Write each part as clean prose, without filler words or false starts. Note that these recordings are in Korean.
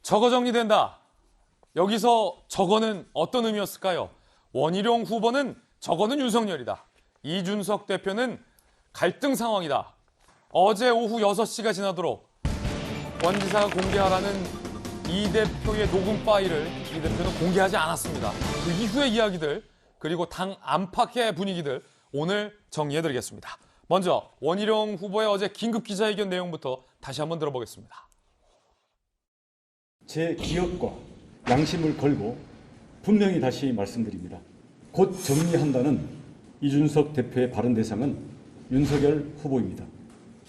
저거 정리된다. 여기서 저거는 어떤 의미였을까요? 원희룡 후보는 저거는 윤석열이다. 이준석 대표는 갈등 상황이다. 어제 오후 6시가 지나도록 원 지사가 공개하라는 이 대표의 녹음 파일을 이 대표는 공개하지 않았습니다. 그 이후의 이야기들 그리고 당 안팎의 분위기들 오늘 정리해드리겠습니다. 먼저 원희룡 후보의 어제 긴급 기자회견 내용부터 다시 한번 들어보겠습니다. 제 기억과 양심을 걸고 분명히 다시 말씀드립니다. 곧 정리한다는 이준석 대표의 발언 대상은 윤석열 후보입니다.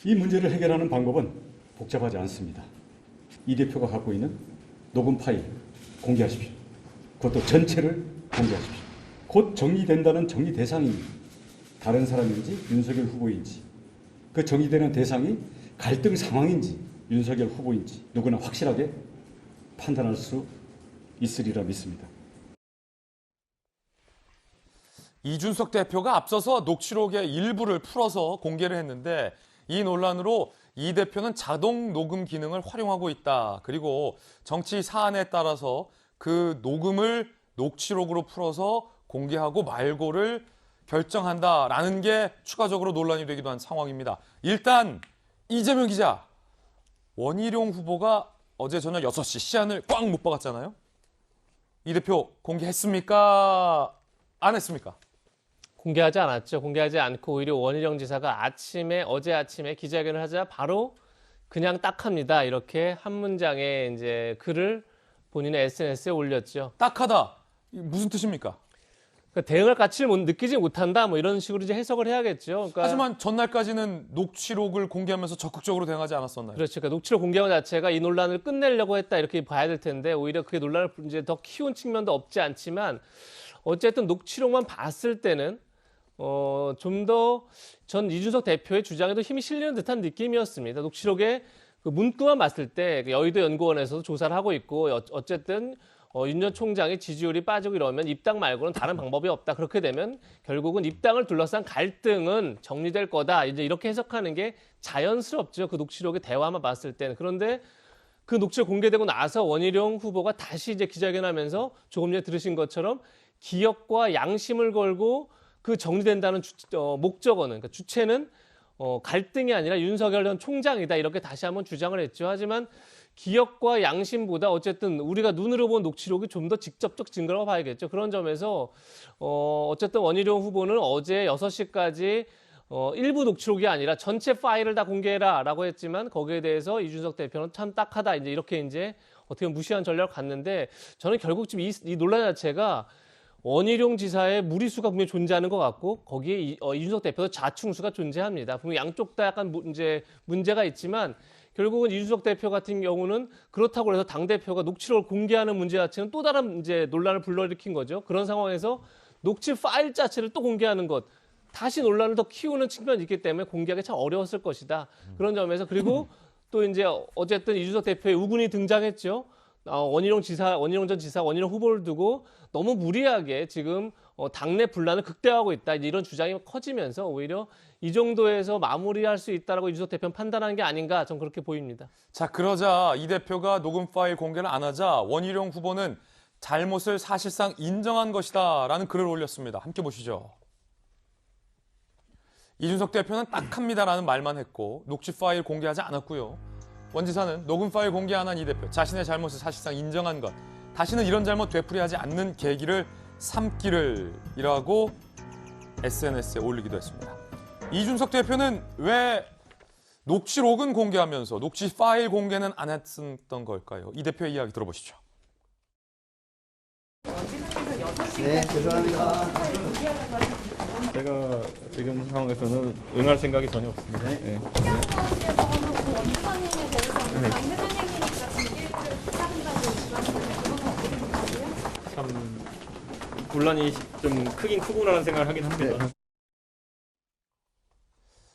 이 문제를 해결하는 방법은 복잡하지 않습니다. 이 대표가 갖고 있는 녹음 파일 공개하십시오. 그것도 전체를 공개하십시오. 곧 정리된다는 정리 대상이 다른 사람인지 윤석열 후보인지, 그 정리되는 대상이 갈등 상황인지 윤석열 후보인지 누구나 확실하게 판단할 수 있으리라 믿습니다. 이준석 대표가 앞서서 녹취록의 일부를 풀어서 공개를 했는데 이 논란으로 이 대표는 자동 녹음 기능을 활용하고 있다. 그리고 정치 사안에 따라서 그 녹음을 녹취록으로 풀어서 공개하고 말고를 결정한다라는 게 추가적으로 논란이 되기도 한 상황입니다. 일단 이재명 기자, 원희룡 후보가 어제 저녁 6시 시안을 꽉 못 박았잖아요. 이 대표 공개했습니까? 안 했습니까? 공개하지 않았죠. 공개하지 않고 오히려 원희룡 지사가 어제 아침에 기자회견을 하자 바로 그냥 딱 합니다. 이렇게 한 문장의 이제 글을 본인의 SNS에 올렸죠. 딱하다. 무슨 뜻입니까? 그러니까 대응할 가치를 느끼지 못한다. 뭐 이런 식으로 이제 해석을 해야겠죠. 그러니까 하지만 전날까지는 녹취록을 공개하면서 적극적으로 대응하지 않았었나요? 그렇죠. 그러니까 녹취록 공개한 자체가 이 논란을 끝내려고 했다 이렇게 봐야 될 텐데 오히려 그게 논란을 이제 더 키운 측면도 없지 않지만 어쨌든 녹취록만 봤을 때는 좀 더 전 이준석 대표의 주장에도 힘이 실리는 듯한 느낌이었습니다. 녹취록의 그 문구만 봤을 때 여의도 연구원에서도 조사를 하고 있고 어쨌든 윤 전 총장의 지지율이 빠지고 이러면 입당 말고는 다른 방법이 없다. 그렇게 되면 결국은 입당을 둘러싼 갈등은 정리될 거다. 이제 이렇게 해석하는 게 자연스럽죠. 그 녹취록의 대화만 봤을 때는. 그런데 그 녹취록 공개되고 나서 원희룡 후보가 다시 이제 기자회견하면서 조금 전에 들으신 것처럼 기억과 양심을 걸고 그 정리된다는 목적어는 그러니까 주체는 갈등이 아니라 윤석열 전 총장이다 이렇게 다시 한번 주장을 했죠. 하지만 기억과 양심보다 어쨌든 우리가 눈으로 본 녹취록이 좀 더 직접적 증거라고 봐야겠죠. 그런 점에서 어쨌든 원희룡 후보는 어제 6시까지 일부 녹취록이 아니라 전체 파일을 다 공개해라라고 했지만 거기에 대해서 이준석 대표는 참 딱하다 이렇게 이제 어떻게 보면 무시한 전략을 갔는데 저는 결국 지금 이 논란 자체가 원희룡 지사의 무리수가 분명히 존재하는 것 같고 거기에 이준석 대표도 자충수가 존재합니다. 분명히 양쪽 다 약간 문제가 있지만 결국은 이준석 대표 같은 경우는 그렇다고 해서 당대표가 녹취록을 공개하는 문제 자체는 또 다른 이제 논란을 불러일으킨 거죠. 그런 상황에서 녹취 파일 자체를 또 공개하는 것 다시 논란을 더 키우는 측면이 있기 때문에 공개하기 참 어려웠을 것이다. 그런 점에서 그리고 또 이제 어쨌든 이준석 대표의 우군이 등장했죠. 원희룡 전 지사, 원희룡 후보를 두고 너무 무리하게 지금 당내 분란을 극대화하고 있다. 이런 주장이 커지면서 오히려 이 정도에서 마무리할 수 있다라고 이준석 대표는 판단하는 게 아닌가 저는 그렇게 보입니다. 자, 그러자 이 대표가 녹음 파일 공개를 안 하자 원희룡 후보는 잘못을 사실상 인정한 것이다라는 글을 올렸습니다. 함께 보시죠. 이준석 대표는 딱합니다라는 말만 했고 녹취 파일 공개하지 않았고요. 원 지사는 녹음 파일 공개 안 한 이 대표, 자신의 잘못을 사실상 인정한 것, 다시는 이런 잘못 되풀이하지 않는 계기를 삼기를 이라고 SNS에 올리기도 했습니다. 이준석 대표는 왜 녹취록은 공개하면서 녹취 파일 공개는 안 했던 걸까요? 이 대표의 이야기 들어보시죠. 네, 죄송합니다. 제가 지금 상황에서는 응할 생각이 전혀 없습니다. 네. 참 분란이 좀 크긴 크구나라는 생각을 하긴 합니다.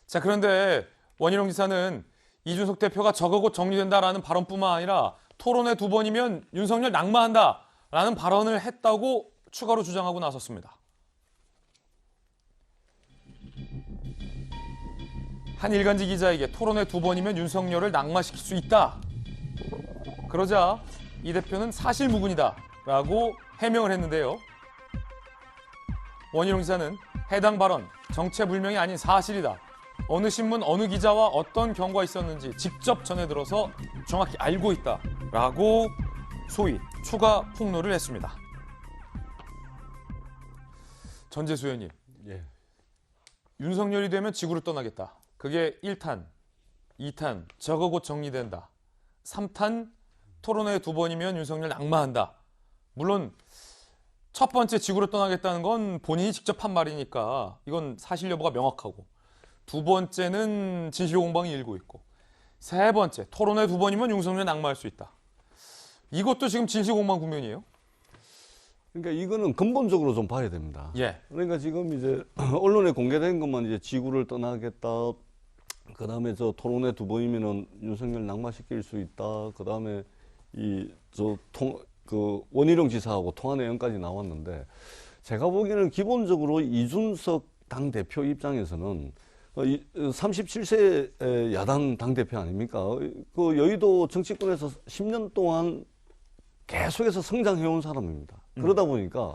자, 그런데 원희룡 지사는 이준석 대표가 저거 곧 정리된다라는 발언뿐만 아니라 토론회 2번이면 윤석열 낙마한다라는 발언을 했다고 추가로 주장하고 나섰습니다. 한 일간지 기자에게 토론회 2번이면 윤석열을 낙마시킬 수 있다. 그러자 이 대표는 사실무근이다라고 해명을 했는데요. 원희룡 지사는 해당 발언 정체불명이 아닌 사실이다. 어느 신문 어느 기자와 어떤 경과가 있었는지 직접 전해 들어서 정확히 알고 있다라고 소위 추가 폭로를 했습니다. 전재수 의원님, 예. 윤석열이 되면 지구를 떠나겠다. 그게 1탄, 2탄, 저거 곧 정리된다. 3탄, 토론회 2번이면 윤석열 낙마한다. 물론 첫 번째 지구를 떠나겠다는 건 본인이 직접 한 말이니까 이건 사실 여부가 명확하고, 두 번째는 진실 공방이 일고 있고, 세 번째 토론회 2번이면 윤석열 낙마할 수 있다. 이것도 지금 진실 공방 국면이에요. 그러니까 이거는 근본적으로 좀 봐야 됩니다. 예. 그러니까 지금 이제 언론에 공개된 것만 이제 지구를 떠나겠다. 그다음에 저 토론회 2번이면은 윤석열 낙마시킬 수 있다. 그다음에 그 원희룡 지사하고 통화 내용까지 나왔는데, 제가 보기에는 기본적으로 이준석 당 대표 입장에서는 37세 야당 당 대표 아닙니까? 그 여의도 정치권에서 10년 동안 계속해서 성장해온 사람입니다. 그러다 보니까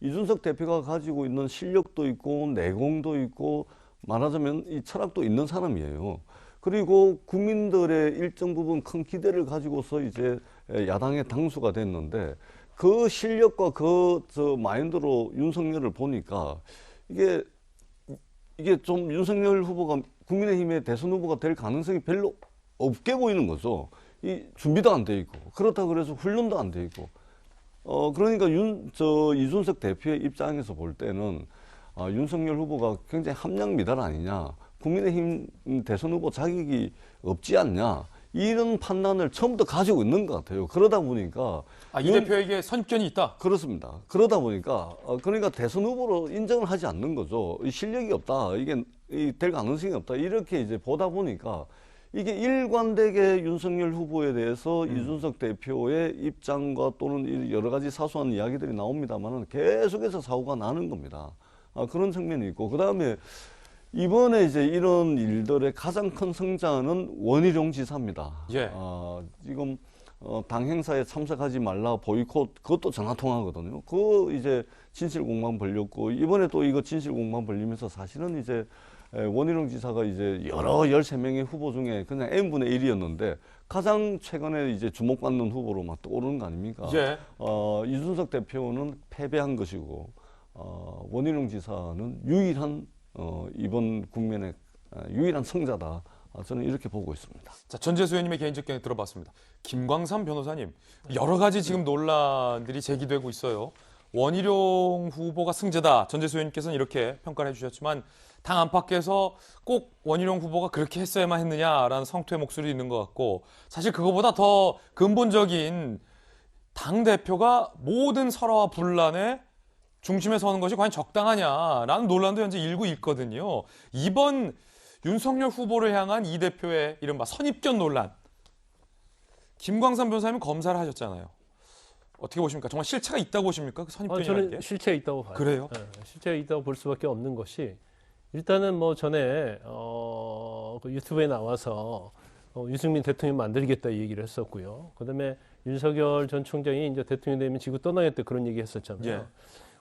이준석 대표가 가지고 있는 실력도 있고 내공도 있고 말하자면 이 철학도 있는 사람이에요. 그리고 국민들의 일정 부분 큰 기대를 가지고서 이제 야당의 당수가 됐는데, 그 실력과 저 마인드로 윤석열을 보니까 이게 좀 윤석열 후보가 국민의힘의 대선 후보가 될 가능성이 별로 없게 보이는 거죠. 이 준비도 안 돼 있고, 그렇다 그래서 훈련도 안 돼 있고. 그러니까 이준석 대표의 입장에서 볼 때는 윤석열 후보가 굉장히 함량 미달 아니냐, 국민의힘 대선 후보 자격이 없지 않냐, 이런 판단을 처음부터 가지고 있는 것 같아요. 그러다 보니까 이 대표에게 선입견이 있다. 그렇습니다. 그러다 보니까 그러니까 대선 후보로 인정을 하지 않는 거죠. 실력이 없다, 이게 될 가능성이 없다, 이렇게 이제 보다 보니까 이게 일관되게 윤석열 후보에 대해서 이준석 대표의 입장과 또는 여러 가지 사소한 이야기들이 나옵니다만은 계속해서 사고가 나는 겁니다. 그런 측면이 있고, 그 다음에 이번에 이제 이런 일들의 가장 큰 성자는 원희룡 지사입니다. 예. 지금 당 행사에 참석하지 말라 보이콧, 그것도 전화 통화거든요. 그거 이제 진실 공방 벌렸고, 이번에 또 이거 진실 공방 벌리면서 사실은 이제 원희룡 지사가 이제 여러 13명의 후보 중에 그냥 n분의 1이었는데 가장 최근에 이제 주목받는 후보로 막 떠오르는 거 아닙니까? 예. 이준석 대표는 패배한 것이고, 원희룡 지사는 유일한 이번 국면의 유일한 승자다. 저는 이렇게 보고 있습니다. 자, 전재수 의원님의 개인적 견해 들어봤습니다. 김광삼 변호사님, 여러 가지 지금 논란들이 제기되고 있어요. 원희룡 후보가 승자다. 전재수 의원님께서는 이렇게 평가를 해주셨지만, 당 안팎에서 꼭 원희룡 후보가 그렇게 했어야만 했느냐라는 성토의 목소리도 있는 것 같고, 사실 그거보다 더 근본적인 당대표가 모든 설화와 분란의 중심에 서는 것이 과연 적당하냐라는 논란도 현재 일고 있거든요. 이번 윤석열 후보를 향한 이 대표의 이른바 선입견 논란. 김광삼 변호사님은 검사를 하셨잖아요. 어떻게 보십니까? 정말 실체가 있다고 보십니까? 그 선입견이라는 게? 저는 실체가 있다고 봐요. 그래요? 네, 실체가 있다고 볼 수밖에 없는 것이, 일단은 뭐 전에 그 유튜브에 나와서 유승민 대통령 만들겠다 이 얘기를 했었고요. 그다음에 윤석열 전 총장이 이제 대통령 되면 지구 떠나겠다 그런 얘기 했었잖아요. 예.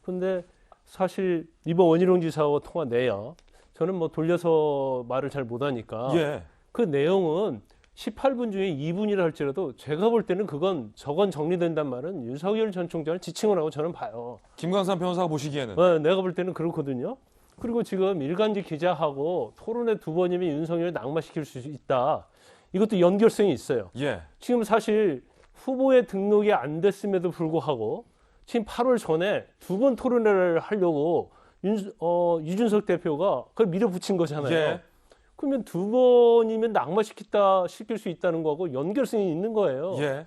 근데 사실 이번 원희룡 지사와 통화 내역, 저는 뭐 돌려서 말을 잘 못하니까 예. 그 내용은 18분 중에 2분이라 할지라도 제가 볼 때는 저건 정리된단 말은 윤석열 전 총장을 지칭을 하고 저는 봐요. 김광삼 변호사가 보시기에는. 네, 내가 볼 때는 그렇거든요. 그리고 지금 일간지 기자하고 토론회 2번이면 윤석열을 낙마시킬 수 있다. 이것도 연결성이 있어요. 예. 지금 사실 후보에 등록이 안 됐음에도 불구하고 지금 8월 전에 2번 토론회를 하려고 이준석 대표가 그걸 밀어붙인 거잖아요. 예. 그러면 2번이면 낙마시킬 수 있다는 거하고 연결성이 있는 거예요. 예.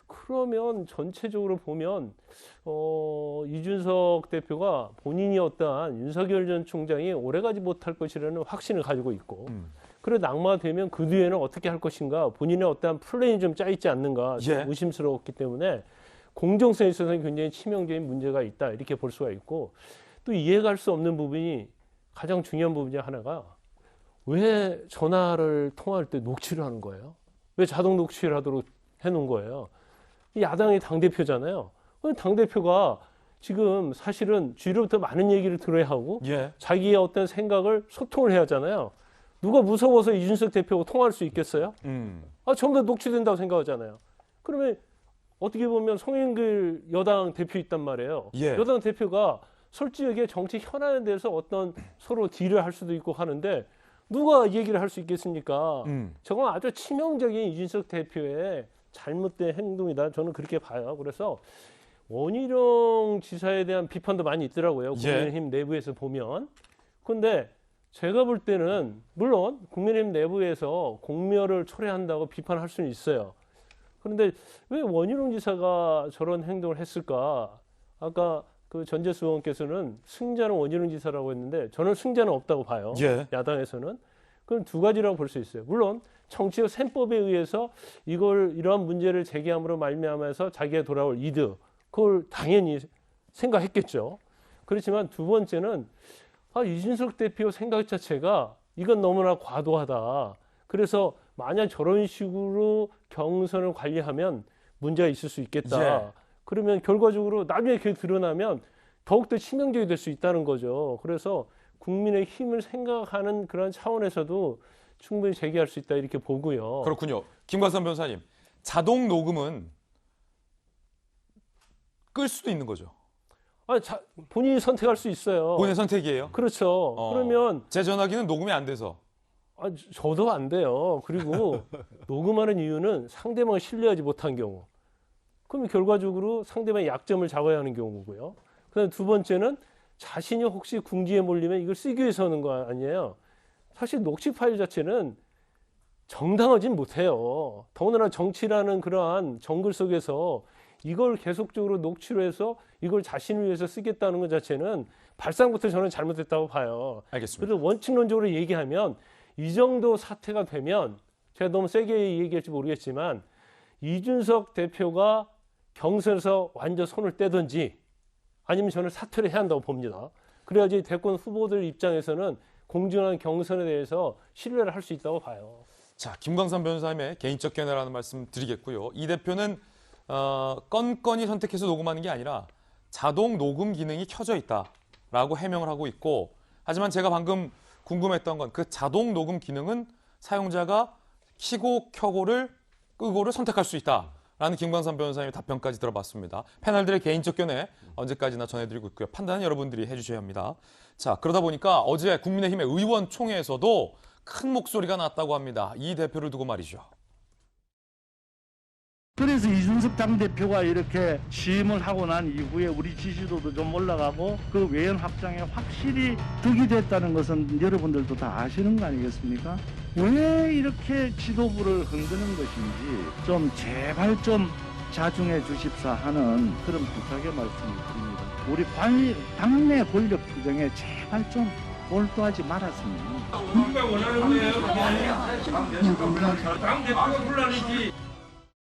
그러면 전체적으로 보면 이준석 대표가 본인이 어떠한 윤석열 전 총장이 오래가지 못할 것이라는 확신을 가지고 있고, 그래 낙마되면 그 뒤에는 어떻게 할 것인가, 본인의 어떠한 플랜이 좀 짜 있지 않는가 좀 예. 의심스러웠기 때문에 공정성에 있어서는 굉장히 치명적인 문제가 있다 이렇게 볼 수가 있고, 또 이해할 수 없는 부분이, 가장 중요한 부분 중에 하나가 왜 전화를 통화할 때 녹취를 하는 거예요? 왜 자동 녹취를 하도록 해놓은 거예요? 야당의 당대표잖아요. 당대표가 지금 사실은 주위로부터 많은 얘기를 들어야 하고 예. 자기의 어떤 생각을 소통을 해야 하잖아요. 누가 무서워서 이준석 대표가 통화할 수 있겠어요? 전부 다 녹취된다고 생각하잖아요. 그러면 어떻게 보면 송영길 여당 대표 있단 말이에요. 예. 여당 대표가 솔직하게 정치 현안에 대해서 어떤 서로 딜을 할 수도 있고 하는데 누가 얘기를 할 수 있겠습니까? 저건 아주 치명적인 이준석 대표의 잘못된 행동이다. 저는 그렇게 봐요. 그래서 원희룡 지사에 대한 비판도 많이 있더라고요. 국민의힘 내부에서 보면. 근데 제가 볼 때는 물론 국민의힘 내부에서 공멸을 초래한다고 비판할 수는 있어요. 그런데 왜 원희룡 지사가 저런 행동을 했을까? 아까 그 전재수 의원께서는 승자는 원희룡 지사라고 했는데 저는 승자는 없다고 봐요. 예. 야당에서는. 그럼 두 가지라고 볼 수 있어요. 물론 정치적 셈법에 의해서 이러한 문제를 제기함으로 말미암아서 자기가 돌아올 이득, 그걸 당연히 생각했겠죠. 그렇지만 두 번째는 이준석 대표 생각 자체가 이건 너무나 과도하다. 그래서 만약 저런 식으로 경선을 관리하면 문제가 있을 수 있겠다. 예. 그러면 결과적으로 나중에 그게 드러나면 더욱더 치명적이 될 수 있다는 거죠. 그래서 국민의 힘을 생각하는 그런 차원에서도 충분히 제기할 수 있다 이렇게 보고요. 그렇군요. 김광선 변호사님, 자동 녹음은 끌 수도 있는 거죠. 본인이 선택할 수 있어요. 본인의 선택이에요. 그렇죠. 그러면 제 전화기는 녹음이 안 돼서. 저도 안 돼요. 그리고 녹음하는 이유는 상대방을 신뢰하지 못한 경우. 그러면 결과적으로 상대방의 약점을 잡아야 하는 경우고요. 그다음 두 번째는 자신이 혹시 궁지에 몰리면 이걸 쓰기 위해서 하는 거 아니에요. 사실 녹취 파일 자체는 정당하진 못해요. 더군다나 정치라는 그러한 정글 속에서 이걸 계속적으로 녹취로 해서 이걸 자신을 위해서 쓰겠다는 것 자체는 발상부터 저는 잘못됐다고 봐요. 알겠습니다. 그래서 원칙론적으로 얘기하면 이 정도 사태가 되면 제가 너무 세게 얘기할지 모르겠지만 이준석 대표가 경선에서 완전 손을 떼든지 아니면 저는 사퇴를 해야 한다고 봅니다. 그래야지 대권 후보들 입장에서는 공정한 경선에 대해서 신뢰를 할 수 있다고 봐요. 자, 김광선 변호사님의 개인적 견해라는 말씀 드리겠고요. 이 대표는 건건이 선택해서 녹음하는 게 아니라 자동 녹음 기능이 켜져 있다라고 해명을 하고 있고, 하지만 제가 방금 궁금했던 건 그 자동 녹음 기능은 사용자가 켜고 켜고를 끄고를 선택할 수 있다라는 김광선 변호사님의 답변까지 들어봤습니다. 패널들의 개인적 견해 언제까지나 전해드리고 있고요. 판단은 여러분들이 해주셔야 합니다. 자, 그러다 보니까 어제 국민의힘의 의원총회에서도 큰 목소리가 났다고 합니다. 이 대표를 두고 말이죠. 그래서 이준석 당대표가 이렇게 취임을 하고 난 이후에 우리 지지도도 좀 올라가고 그 외연 확장에 확실히 득이 됐다는 것은 여러분들도 다 아시는 거 아니겠습니까? 왜 이렇게 지도부를 흔드는 것인지 좀 제발 좀 자중해 주십사 하는 그런 부탁의 말씀을 드립니다. 우리 당내 권력 투쟁에 제발 좀 몰두하지 말았으면. 우리가 원하는 거예요. 당 대표가 곤란이지.